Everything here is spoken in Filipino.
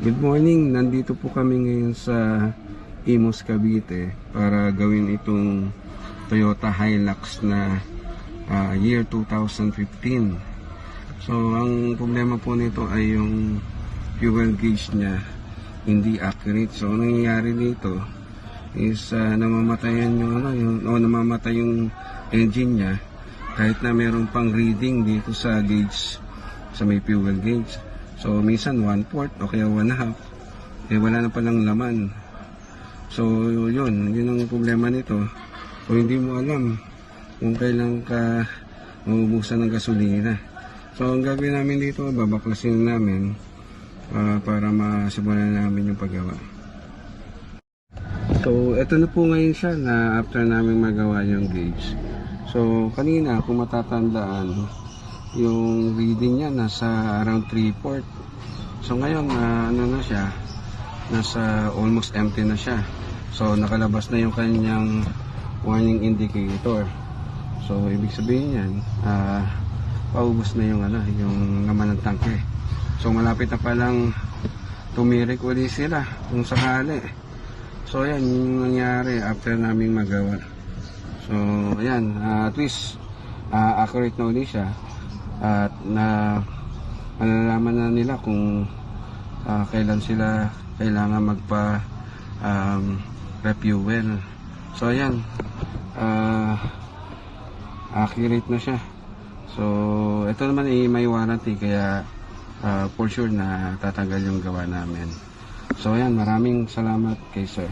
Good morning, nandito po kami ngayon sa Imus, Cavite para gawin itong Toyota Hilux na year 2015. So ang problema po nito ay yung fuel gauge niya hindi accurate. So ang nangyayari dito is namamatayan namamatay yung engine niya kahit na meron pang reading dito sa gauge, sa may fuel gauge. So minsan 1/4 o kaya 1/2 wala na palang laman. So yun ang problema nito. Kung hindi mo alam kung kailan ka maubusan ng gasolina. So ang gagawin namin dito, babaklasin namin para masimulan namin yung paggawa. So eto na po ngayon siya na after namin magawa yung gauge. So kanina kung matatandaan, yung reading niya nasa around 3/4. So ngayon na siya, nasa almost empty na siya. So nakalabas na yung kanyang warning indicator. So ibig sabihin niyan, paubos na yung yung laman ng tangke. So malapit na palang tumirik uli sila kung sakali. So yan yung nangyari after naming magawa. So ayan, at least accurate na uli siya. At malalaman na nila kung kailan sila kailangan magpa refuel. So ayan, accurate na siya. So ito naman ay may warranty, kaya for sure na tatanggal yung gawa namin. So ayan, maraming salamat kay sir.